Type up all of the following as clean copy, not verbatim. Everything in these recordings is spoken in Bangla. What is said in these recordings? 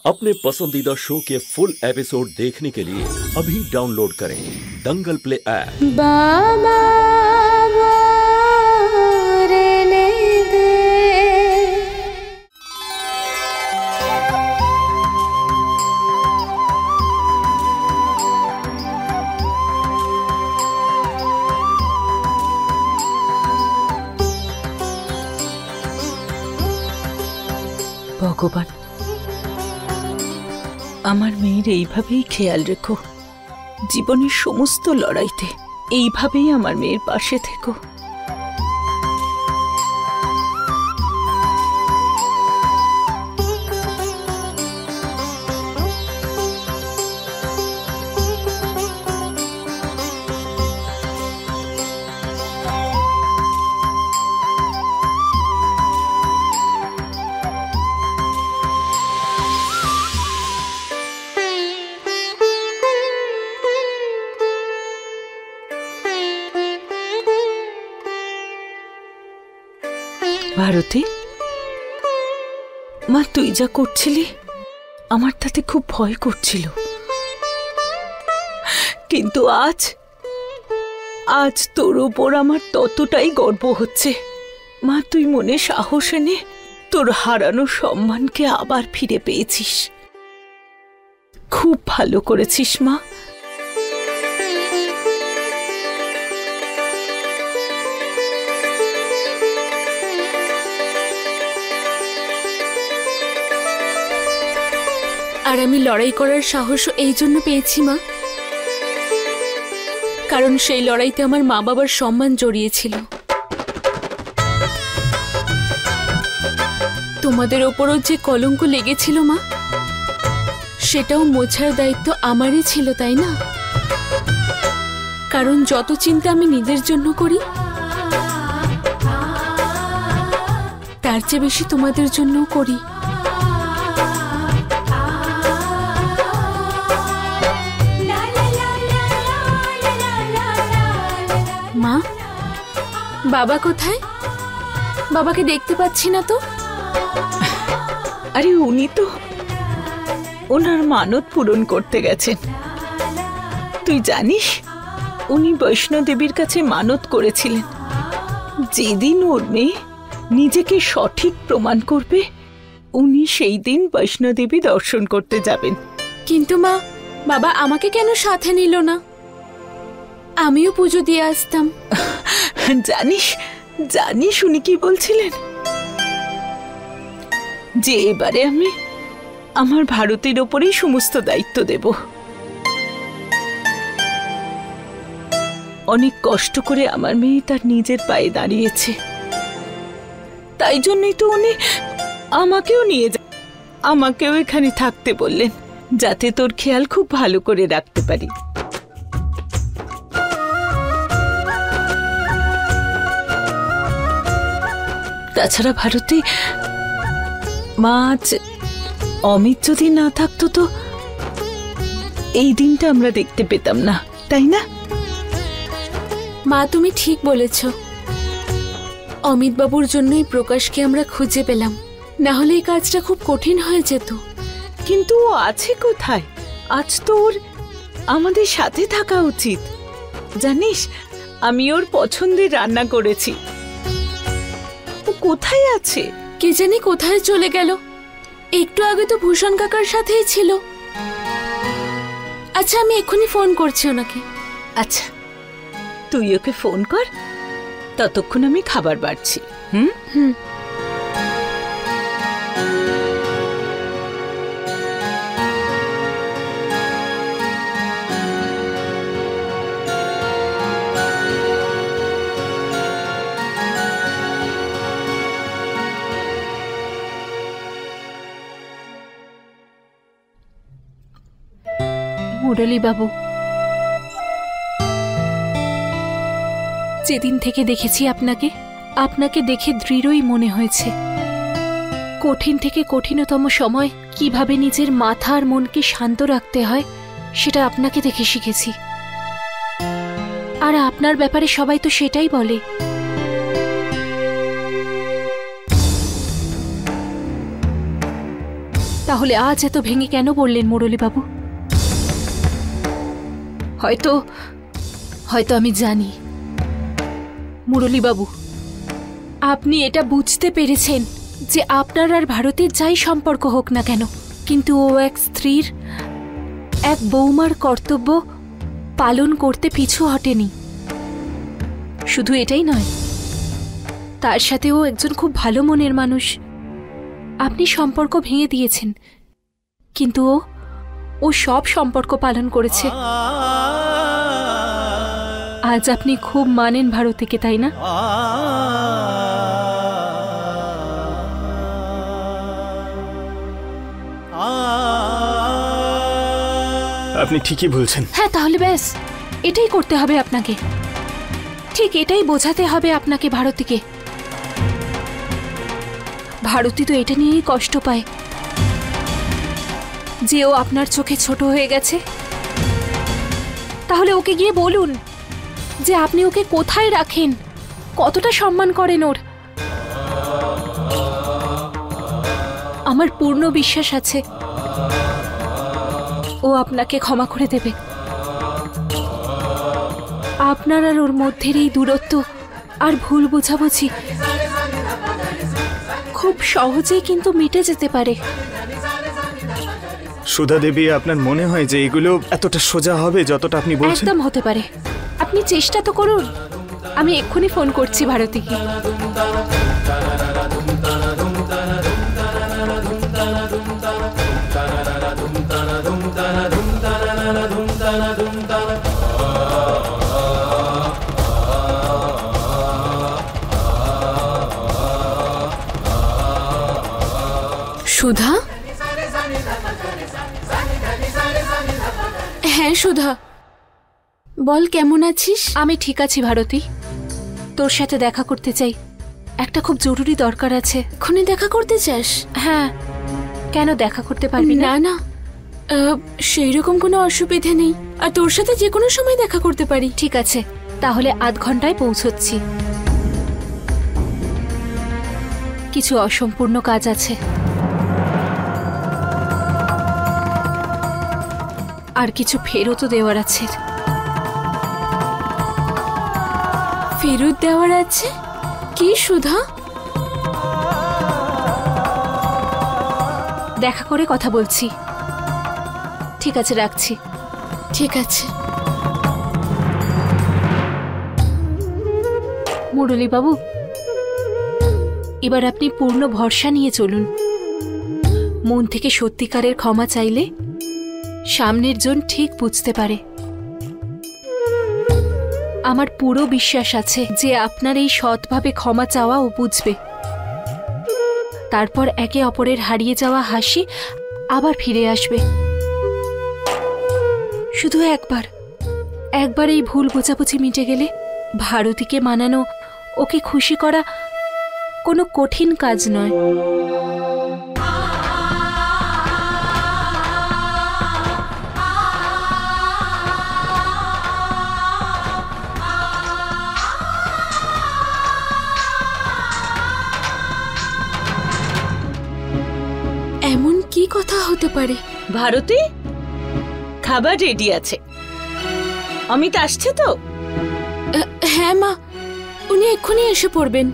अपने पसंदीदा शो के फुल एपिसोड देखने के लिए अभी डाउनलोड करें दंगल प्ले ऐप। बाबा ভগবান আমার মেয়ের এইভাবেই খেয়াল রেখো, জীবনের সমস্ত লড়াইতে এইভাবেই আমার মেয়ের পাশে থেকো। ভারতী, মা তুই যা করছিলি আমার তাতে খুব ভয় করছিল, কিন্তু আজ তোর ওপর আমার ততটাই গর্ব হচ্ছে। মা তুই মনে সাহস এনে তোর হারানো সম্মানকে আবার ফিরে পেয়েছিস, খুব ভালো করেছিস মা। আর আমি লড়াই করার সাহসও এই জন্য পেয়েছি মা, কারণ সেই লড়াইতে আমার মা বাবার সম্মান জড়িয়েছিল। তোমাদের ওপরও যে কলঙ্ক লেগেছিল মা, সেটাও মোছার দায়িত্ব আমারই ছিল, তাই না? কারণ যত চিন্তা আমি নিজের জন্য করি, তার চেয়ে বেশি তোমাদের জন্যও করি। মা, বাবা কোথায়? বাবাকে দেখতে পাচ্ছি না তো। আরে উনি তো ওনার মানত পূরণ করতে গেছেন। তুই জানিস উনি বৈষ্ণোদেবীর কাছে মানত করেছিলেন, যেদিন ওর মেয়ে নিজেকে সঠিক প্রমাণ করবে উনি সেই দিন বৈষ্ণোদেবী দর্শন করতে যাবেন। কিন্তু মা, বাবা আমাকে কেন সাথে নিল না? আমিও পুজো দিয়ে আসতাম। জানিস উনি কি বলছিলেন? যে এবারে আমি আমার ভারতের ওপরেই সমস্ত দায়িত্ব দেব। অনেক কষ্ট করে আমার মেয়ে তার নিজের পায়ে দাঁড়িয়েছে, তাই জন্যই তো উনি আমাকেও নিয়ে আমাকেও এখানে থাকতে বললেন, যাতে তোর খেয়াল খুব ভালো করে রাখতে পারি। তাছাড়া ভারতী মা, আজ অমিত যদি না থাকতো তো এই দিনটা আমরা দেখতে পেতাম না, তাই না? মা তুমি ঠিক বলেছ, অমিত বাবুর জন্যই প্রকাশকে আমরা খুঁজে পেলাম, না হলে এই কাজটা খুব কঠিন হয়ে যেত। কিন্তু ও আছে কোথায়? আজ তো ওর আমাদের সাথে থাকা উচিত। জানিস আমি ওর পছন্দের রান্না করেছি, ও কোথায় আছে? কে জানি কোথায় চলে গেল। একটু আগে তো ভূষণ কাকার সাথেই ছিল। আচ্ছা আমি এক্ষুনি ফোন করছি ওনাকে। আচ্ছা তুই ওকে ফোন কর, ততক্ষণ আমি খাবার বাড়ছি। হুম হুম। মুরলী বাবু, যেদিন থেকে দেখেছি আপনাকে দেখে দৃঢ়ই মনে হয়েছে কঠিন থেকে কঠিনতম সময় কিভাবে নিজের মাথা আর মনকে শান্ত রাখতে হয় সেটা আপনাকে দেখে শিখেছি। আর আপনার ব্যাপারে সবাই তো সেটাই বলে। তাহলে আজ এত ভেঙে কেন বললেন মুরলীবাবু? হয়তো হয়তো আমি জানি মুরলীবাবু, আপনি এটা বুঝতে পেরেছেন যে আপনার আর ভারতের যাই সম্পর্ক হোক না কেন, কিন্তু ও এক স্ত্রীর, এক বৌমার কর্তব্য পালন করতে পিছু হটেনি। শুধু এটাই নয়, তার সাথে ও একজন খুব ভালো মনের মানুষ। আপনি সম্পর্ক ভেঙে দিয়েছেন, কিন্তু ও সব সম্পর্ক পালন করেছে। আজ আপনি খুব মানেন ভারতীকে, তাই না? আপনি ঠিকই বলছেন। হ্যাঁ, তাহলে ব্যাস এটাই করতে হবে আপনাকে, ঠিক এটাই বোঝাতে হবে আপনাকে ভারতীকে। ভারতী তো এটা নিয়েই কষ্ট পায় যে ও আপনার চোখে ছোট হয়ে গেছে। তাহলে ওকে গিয়ে বলুন যে আপনি ওকে কোথায় রাখেন, কতটা সম্মান করেন ওর। আমার পূর্ণ বিশ্বাস আছে ও আপনাকে ক্ষমা করে দেবে। আপনার আর ওর মধ্যের এই দূরত্ব আর ভুল বোঝাবুঝি খুব সহজেই কিন্তু মিটে যেতে পারে। সুধা দেবী, আপনার মনে হয় যে এগুলো এতটা সোজা হবে যতটা আপনি বলছেন? একদম হতে পারে। আপনি চেষ্টা তো করুন। আমি এক্ষুনি ফোন করছি ভারতীকে। সুধা? হ্যাঁ সুধা, বল কেমন আছিস? আমি ঠিক আছি ভারতী, তোর সাথে দেখা করতে চাই। একটা খুব জরুরি দরকার আছে। এক্ষুনি দেখা করতে চাস? হ্যাঁ, কেন দেখা করতে পারবি না? না না, সেই রকম কোনো অসুবিধে নেই, আর তোর সাথে যে কোনো সময় দেখা করতে পারি। ঠিক আছে, তাহলে আধ ঘন্টায় পৌঁছচ্ছি। কিছু অসম্পূর্ণ কাজ আছে, আর কিছু ফেরতও দেওয়ার আছে। ফেরত দেওয়ার আছে? কি সুধা? দেখা করে কথা বলছি। ঠিক আছে, রাখছি। ঠিক আছে। মুরলীবাবু, এবার আপনি পূর্ণ ভরসা নিয়ে চলুন। মন থেকে সত্যিকারের ক্ষমা চাইলে সামনের জন ঠিক বুঝতে পারে। আমার পুরো বিশ্বাস আছে যে আপনার এই সৎভাবে ক্ষমা চাওয়া ও বুঝবে। তারপর একে অপরের হারিয়ে যাওয়া হাসি আবার ফিরে আসবে। শুধু একবার এই ভুল বোঝাবুঝি মিটে গেলে ভারতীকে মানানো, ওকে খুশি করা কোনো কঠিন কাজ নয়। এমন কি কথা হতে পারে? ভারতী, খাবার রেডি আছে। অমিত আসছে তো? হ্যাঁ মা, উনি এক্ষুনি এসে পড়বেন।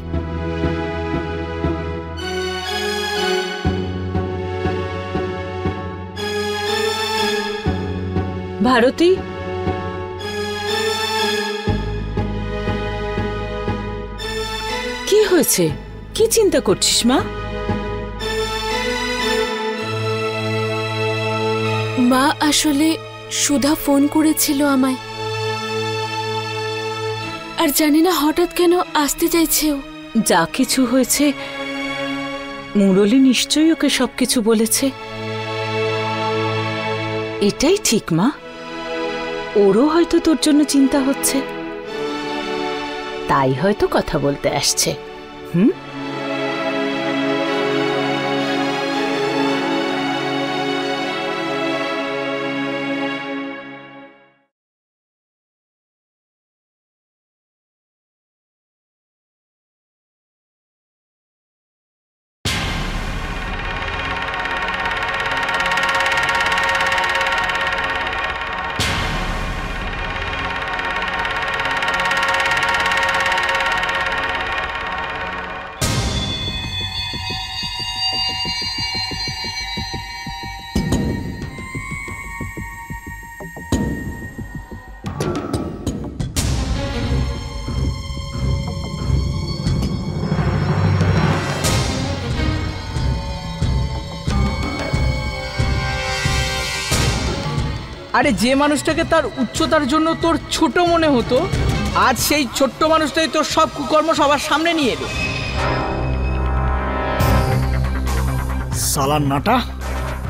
ভারতী, কি হয়েছে? কি চিন্তা করছিস মা? মা, আসলে সুধা ফোন করেছিল আমায়, আর জানি না হঠাৎ কেন আসতে চাইছে ও। যা কিছু হয়েছে মুরলী নিশ্চয়ই ওকে সবকিছু বলেছে। এটাই ঠিক মা, ওরও হয়তো তোর জন্য চিন্তা হচ্ছে, তাই হয়তো কথা বলতে আসছে। হুম, আরে যে মানুষটাকে তার উচ্চতার জন্য তোর ছোট মনে হতো, আজ সেই ছোট্ট মানুষটাই তোর সব কুকর্ম সবার সামনে নিয়ে এলো। সালার নাটা,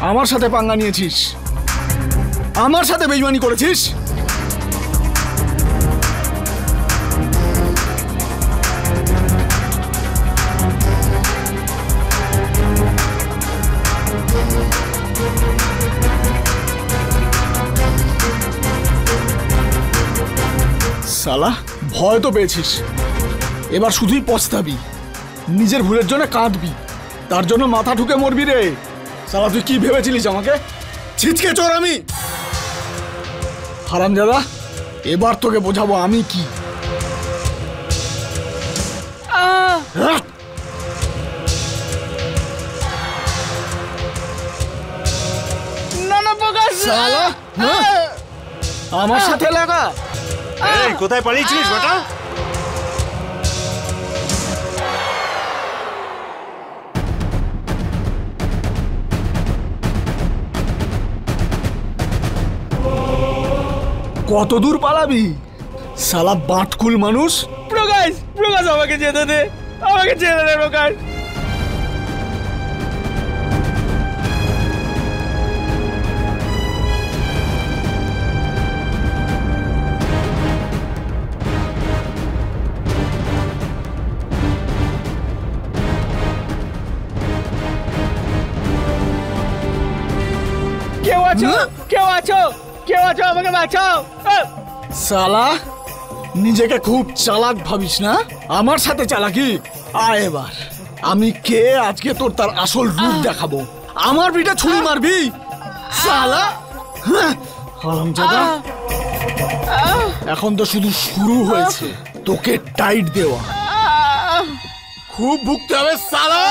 আমার সাথে পাঙ্গা নিয়েছিস, আমার সাথে বেইমানি করেছিস। সালা, ভয় তো পেয়েছিস, এবার শুধুই পস্তাবি, নিজের ভুলের জন্য কাঁদবি, তার জন্য মাথা ঠুকে মরবি রে। সালা তুই কি ভেবেছিলিস আমাকে? ছিচকে চোর আমি, হারামজাদা। এবার তোকে বোঝাবো আমি কি। না না প্রকাশ, সালা, আমার সাথে লাগা। এই কোথায় পালিয়েছিলিস বেটা? কত দূর পালাবি সালা বাটকুল মানুষ? প্রকাশ, প্রকাশ আমাকে যেতে দে, আমাকে যেতে দে প্রকাশ। কেউ আছো, কেউ আছো, কেউ আছো, আমাকে বাঁচাও। সালা, নিজেকে খুব চালাক ভাবিস না? আমার সাথে চালাকি? আয় এবার, আমি কে আজকে তোর তার আসল রূপ দেখাবো। আমার পিঠে ছুরি মারবি সালা? হারামজাদা, এখন তো শুধু শুরু হয়েছে তোকে টাইট দেওয়া। খুব ভুগতে হবে সালা।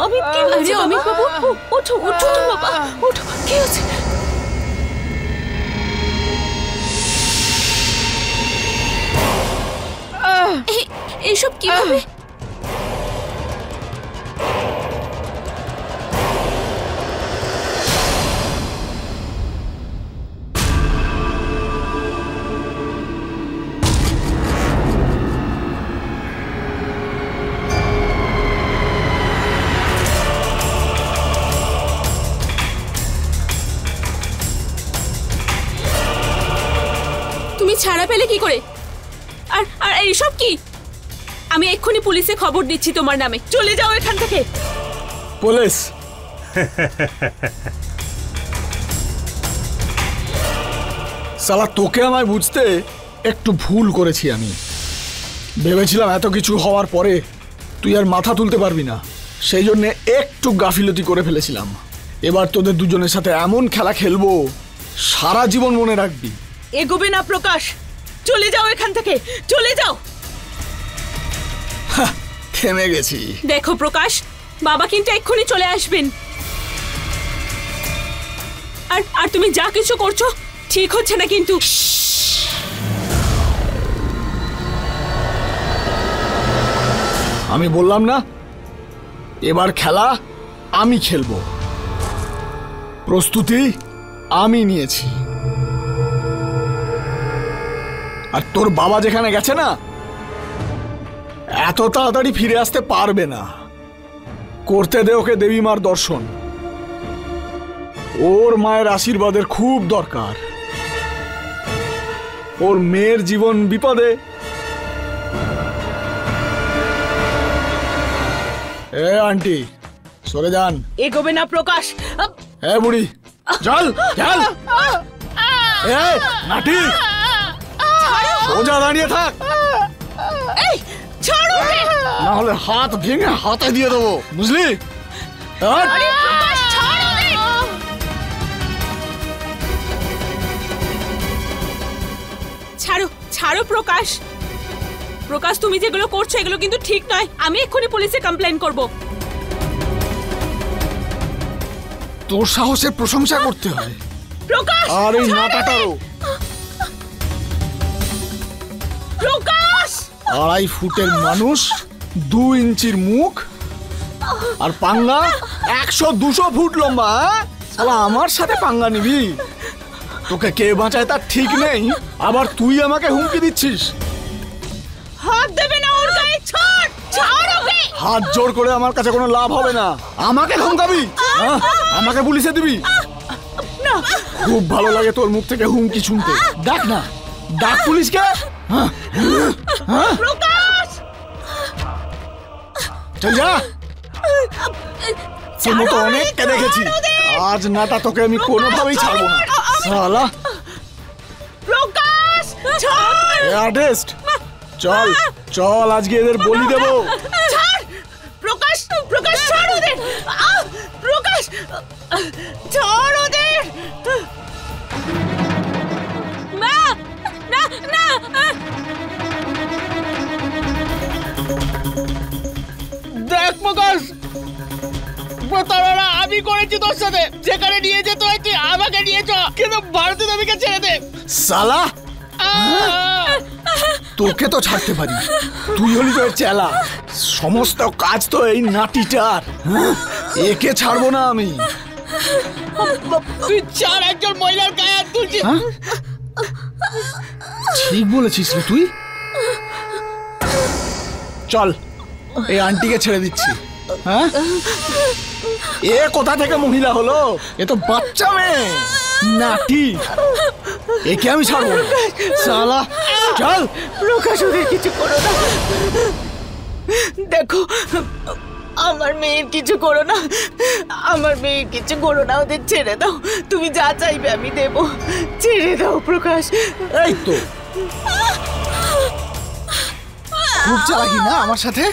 অমিত, কি হয়েছে? অমিত বাবু, ওঠো ওঠো বাবা, ওঠো, কি হয়েছে? এসব কিভাবে? তুমি ছাড়া পেলে কি করে? আর আর এইসব কি? আমি এক্ষুনি পুলিশে খবর দিচ্ছি তোমার নামে। চলে যাও এখান থেকে। পুলিশ? সালা, তোকে আমায় বুঝতে একটু ভুল করেছি আমি। ভেবেছিলাম এত কিছু হওয়ার পরে তুই আর মাথা তুলতে পারবি না, সেই জন্য একটু গাফিলতি করে ফেলেছিলাম। এবার তোদের দুজনের সাথে এমন খেলা খেলবো সারা জীবন মনে রাখবি। এগোবে না প্রকাশ, চলে যাও এখান থেকে, চলে যাও। থেমে গেছি। দেখো প্রকাশ, বাবা কিন্তু এক্ষুনি চলে আসবেন। আর আর তুমি যা কিছু করছো ঠিক হচ্ছে না কিন্তু। আমি বললাম না, এবার খেলা আমি খেলবো। প্রস্তুতি আমি নিয়েছি। আর তোর বাবা যেখানে গেছে না, এত তাড়াতাড়ি ফিরে আসতে পারবে না। করতে দে ওকে দেবী মার দর্শন। ওর মায়ের আশীর্বাদের খুব দরকার। ওর মেয়ের জীবন বিপদে। এ আন্টি, সরে যান। এগোবে না প্রকাশ। এ বুড়ি, চল চল। এ নাটি, সোজা দাঁড়িয়ে থাক, এই ছাড়ো ওকে। না হলে হাত ভেঙে হাতে দিয়ে দেবো, বুঝলি? আরে প্রকাশ, ছাড়ো ওকে। প্রকাশ, প্রকাশ তুমি যেগুলো করছো এগুলো কিন্তু ঠিক নয়। আমি এক্ষুনি পুলিশে কমপ্লেন করব। তোর সাহসের প্রশংসা করতে হয়। প্রকাশ, আর এই নাটাটারও। প্রকাশ, 2.5 ফুটের মানুষ, 2 ইঞ্চির মুখ, আর পাঙ্গা 100-200 ফুট লম্বা। শালা আমার সাথে পাঙ্গা নিবি? তোকে কে বাঁচায় তার ঠিক নেই, আবার তুই আমাকে হুমকি দিচ্ছিস। হাত দেবে না ওর গায়ে, ছাড়, ছাড় ওকে। হাত জোর করে আমার কাছে কোনো লাভ হবে না। আমাকে ধমকাবি? আমাকে পুলিশে দিবি? না, খুব ভালো লাগে তোর মুখ থেকে হুমকি শুনতে। ডাক না, ডাক পুলিশকে। প্রকাশ, চল যা। তোর মতো অনেককে দেখেছি, আজ নাটা তোকে আমি কোনোভাবেই ছাড়বো না। শালা প্রকাশ, ছাড়, অ্যাড্রেস। চল চল, আজকে এদের বলি দেবো। ছাড়, প্রকাশ, প্রকাশ, ছাড় ওদের। প্রকাশ, ছাড় ওদের। না, না, না। দেখ প্রকাশ, প্রতারণা আমি করেছি তোর সাথে। যেখানে নিয়ে যেতে হয় তুই আমাকে নিয়ে চ, কিন্তু ভারতী দেবীকে ছেড়ে দে। শালা তোকে তো ছাড়তে পারি, তুই হলি তো চেলা। সমস্ত কাজ তো এই নাটিটার। একে ছাড়বো না আমি। তুই চার একজন মহিলার গায়ে হাত তুলছিস। ঠিক বলেছিস রে তুই। চল, এই আন্টিকে ছেড়ে দিচ্ছি। হ্যাঁ, এ কোথা থেকে মহিলা হলো? এ তো বাচ্চা মেয়ে, নাটি। একে আমি ছাড়বো না। শালা চল। প্রকাশ, ওদের কিছু করো না। দেখো, আমার মেয়ের কিছু করো না, আমার মেয়ের কিছু করো না। ওদের ছেড়ে দাও, তুমি যা চাইবে আমি দেব। ছেড়ে দাও প্রকাশ। এই তো খুব চালাকি না আমার সাথে।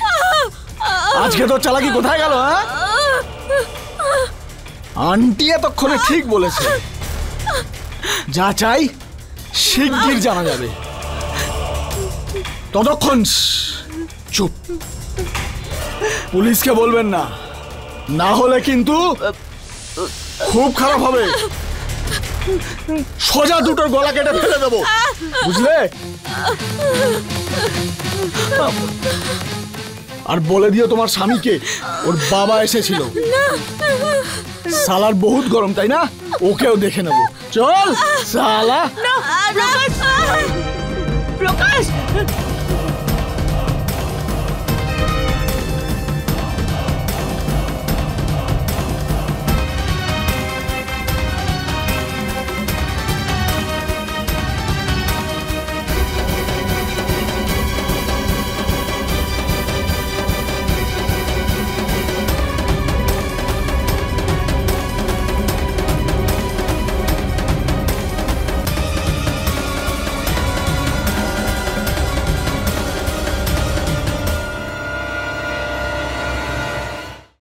আজকে তোর চালাকি কোথায় গেল? হ্যাঁ, আন্টি এতক্ষণে ঠিক বলেছে। যা চাই শিগগির জানা যাবে। ততক্ষণ চুপ। পুলিশকে বলবেন না, না হলে কিন্তু খুব খারাপ হবে। সোজা দুটোর গলা কেটে ফেলে দেবো, বুঝলে? আর বলে দিও তোমার স্বামীকে ওর বাবা এসেছিল। শালার বহুত গরম, তাই না? ওকেও দেখে নেবো। চল শালা। প্রকাশ, প্রকাশ।